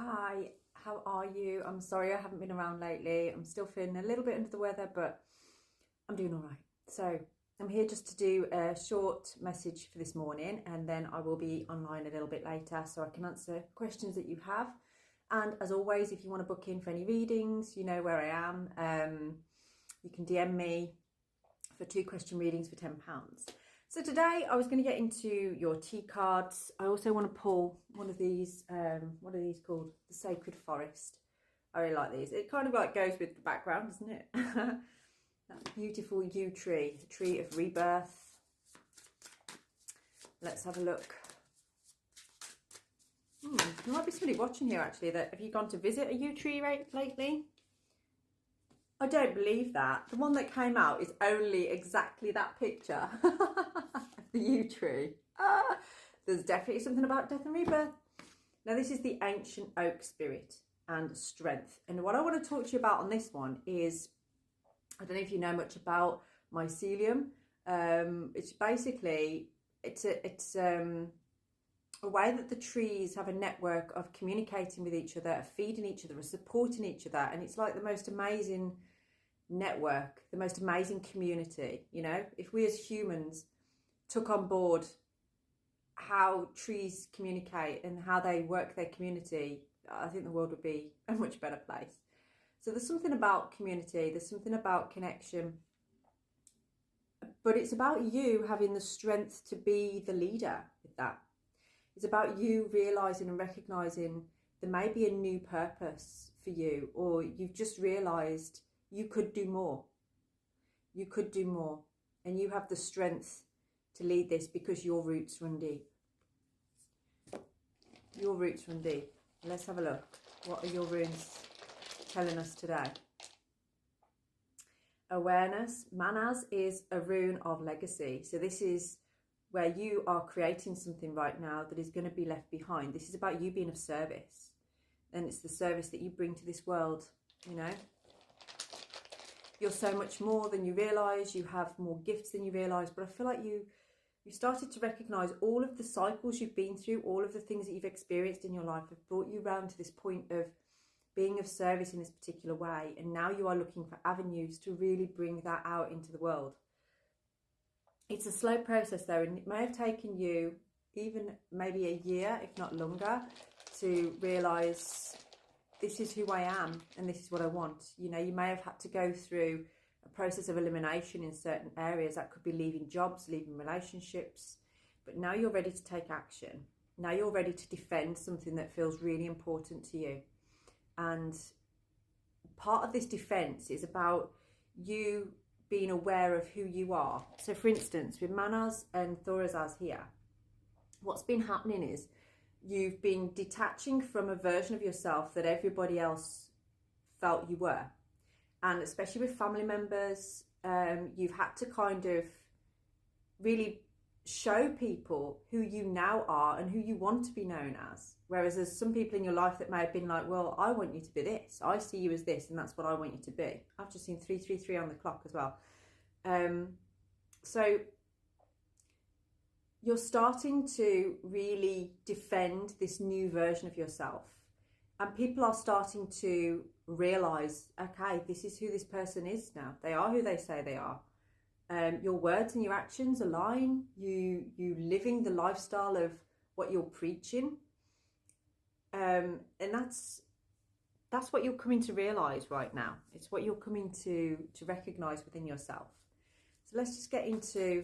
Hi, how are you? I'm sorry I haven't been around lately. I'm still feeling a little bit under the weather, but I'm doing all right. So I'm here just to do a short message for this morning, and then I will be online a little bit later so I can answer questions that you have. And as always, if you want to book in for any readings, you know where I am. You can DM me for 2 question readings for £10. So today I was going to get into your tea cards. I also want to pull one of these, what are these called? The Sacred Forest. I really like these. It kind of like goes with the background, doesn't it? That beautiful yew tree, the tree of rebirth. Let's have a look. There might be somebody watching here actually. Have you gone to visit a yew tree lately? I don't believe that. The one that came out is only exactly that picture. The yew tree. There's definitely something about death and rebirth. Now this is the ancient oak spirit and strength. And what I want to talk to you about on this one is, I don't know if you know much about mycelium. It's basically, it's a way that the trees have a network of communicating with each other, feeding each other, supporting each other. And it's like the most amazing network, the most amazing community. You know, if we as humans took on board how trees communicate and how they work their community, I think the world would be a much better place. So there's something about community, there's something about connection, but it's about you having the strength to be the leader with that. It's about you realising and recognising there may be a new purpose for you, or you've just realised you could do more. You could do more. And you have the strength to lead this because your roots run deep. Your roots run deep. Let's have a look. What are your runes telling us today? Awareness. Manas is a rune of legacy. So this is where you are creating something right now that is going to be left behind. This is about you being of service. And it's the service that you bring to this world, you know. You're so much more than you realise. You have more gifts than you realise. But I feel like you started to recognise all of the cycles you've been through, all of the things that you've experienced in your life have brought you around to this point of being of service in this particular way. And now you are looking for avenues to really bring that out into the world. It's a slow process though, and it may have taken you even maybe a year, if not longer, to realise this is who I am and this is what I want. You know, you may have had to go through a process of elimination in certain areas. That could be leaving jobs, leaving relationships. But now you're ready to take action. Now you're ready to defend something that feels really important to you. And part of this defence is about you being aware of who you are. So for instance, with Manas and Thorazas here, what's been happening is you've been detaching from a version of yourself that everybody else felt you were. And especially with family members, you've had to kind of really show people who you now are and who you want to be known as. Whereas there's some people in your life that may have been like, well, I want you to be this. I see you as this, and that's what I want you to be. I've just seen 333 on the clock as well. So you're starting to really defend this new version of yourself. And people are starting to realise, okay, this is who this person is now. They are who they say they are. Your words and your actions align. You living the lifestyle of what you're preaching. And that's what you're coming to realise right now. It's what you're coming to recognise within yourself. So let's just get into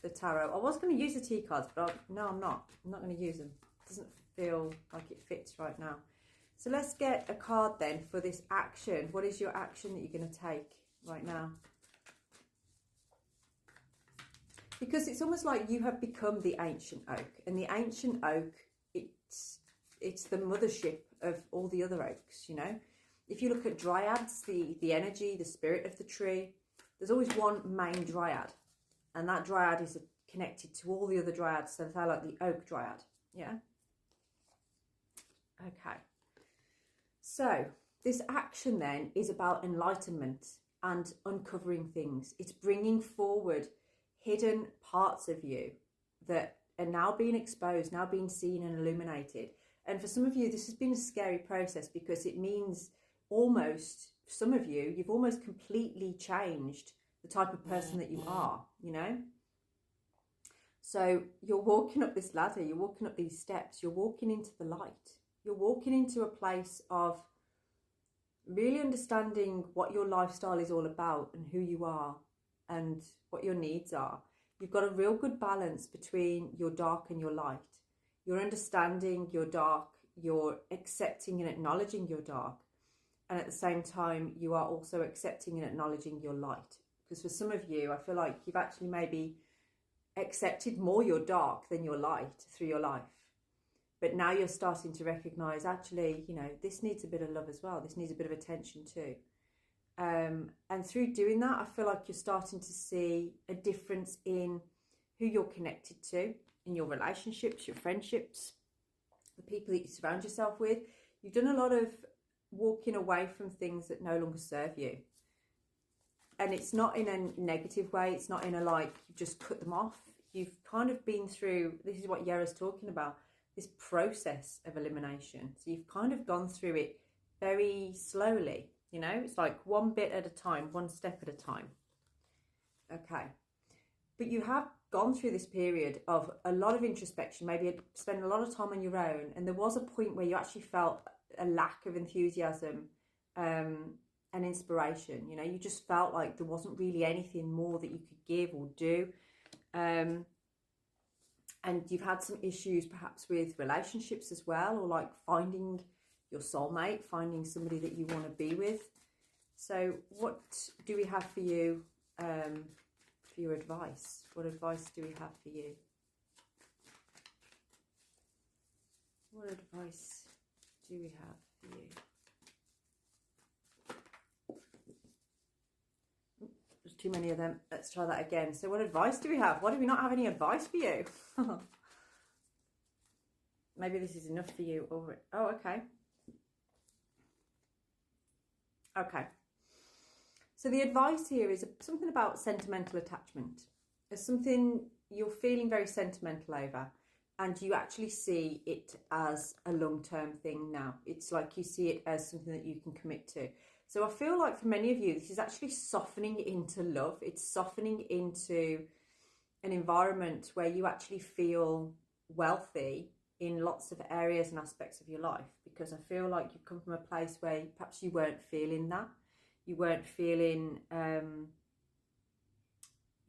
the tarot. I was going to use the tea cards, but no, I'm not. I'm not going to use them. It doesn't feel like it fits right now. So let's get a card then for this action. What is your action that you're going to take right now? Because it's almost like you have become the ancient oak. And the ancient oak, it's the mothership of all the other oaks, you know. If you look at dryads, the energy, the spirit of the tree, there's always one main dryad. And that dryad is connected to all the other dryads. So they're like the oak dryad, yeah? Okay. So this action then is about enlightenment and uncovering things. It's bringing forward hidden parts of you that are now being exposed, now being seen and illuminated. And for some of you, this has been a scary process because it means almost, some of you, you've almost completely changed the type of person that you are, you know? So you're walking up this ladder, you're walking up these steps, you're walking into the light. You're walking into a place of really understanding what your lifestyle is all about and who you are and what your needs are. You've got a real good balance between your dark and your light. You're understanding your dark, you're accepting and acknowledging your dark. And at the same time, you are also accepting and acknowledging your light. Because for some of you, I feel like you've actually maybe accepted more your dark than your light through your life. But now you're starting to recognize, actually, you know, this needs a bit of love as well. This needs a bit of attention too. And through doing that, I feel like you're starting to see a difference in who you're connected to, in your relationships, your friendships, the people that you surround yourself with. You've done a lot of walking away from things that no longer serve you. And it's not in a negative way. It's not in a like, you just cut them off. You've kind of been through, this is what Yara's talking about, this process of elimination. So you've kind of gone through it very slowly, you know, it's like one bit at a time, one step at a time. Okay. But you have gone through this period of a lot of introspection, maybe spent a lot of time on your own. And there was a point where you actually felt a lack of enthusiasm and inspiration. You know, you just felt like there wasn't really anything more that you could give or do. And you've had some issues perhaps with relationships as well, or like finding your soulmate, finding somebody that you want to be with. So what do we have for you, for your advice? What advice do we have for you? What advice do we have for you? There's too many of them. Let's try that again. So what advice do we have? Why do we not have any advice for you? Maybe this is enough for you. Oh, okay. Okay. So the advice here is something about sentimental attachment. It's something you're feeling very sentimental over, and you actually see it as a long-term thing now. It's like you see it as something that you can commit to. So I feel like for many of you, this is actually softening into love. It's softening into an environment where you actually feel wealthy in lots of areas and aspects of your life, because I feel like you've come from a place where perhaps you weren't feeling that. You weren't feeling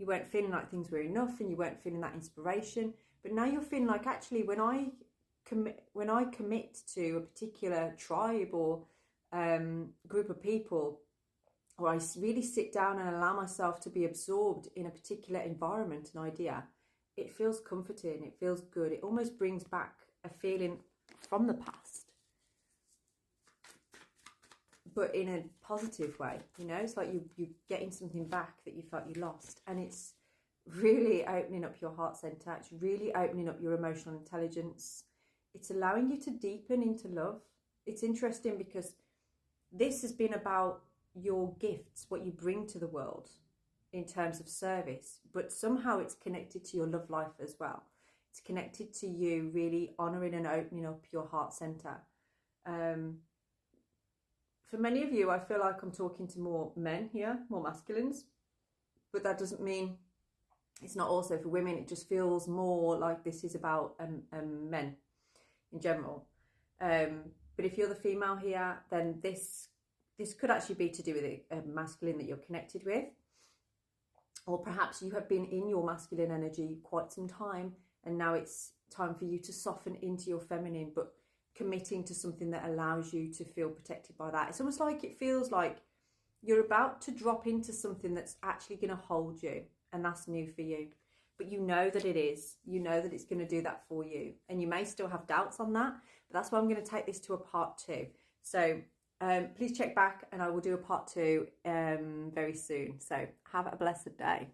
like things were enough, and you weren't feeling that inspiration. But now you're feeling like, actually, when I commit to a particular tribe or group of people, or I really sit down and allow myself to be absorbed in a particular environment and idea, it feels comforting, it feels good. It almost brings back a feeling from the past, but in a positive way, you know. It's like you're getting something back that you felt you lost, and it's really opening up your heart center. It's really opening up your emotional intelligence. It's allowing you to deepen into love. It's interesting because this has been about your gifts, what you bring to the world in terms of service, but somehow it's connected to your love life as well. It's connected to you really honoring and opening up your heart center. For many of you, I feel like I'm talking to more men here, more masculines, but that doesn't mean it's not also for women. It just feels more like this is about men in general. But if you're the female here, then this could actually be to do with a masculine that you're connected with. Or perhaps you have been in your masculine energy quite some time, and now it's time for you to soften into your feminine, but committing to something that allows you to feel protected by that. It's almost like it feels like you're about to drop into something that's actually going to hold you, and that's new for you. But you know that it is. You know that it's going to do that for you. And you may still have doubts on that, but that's why I'm going to take this to a part 2. So please check back, and I will do a part 2 very soon. So have a blessed day.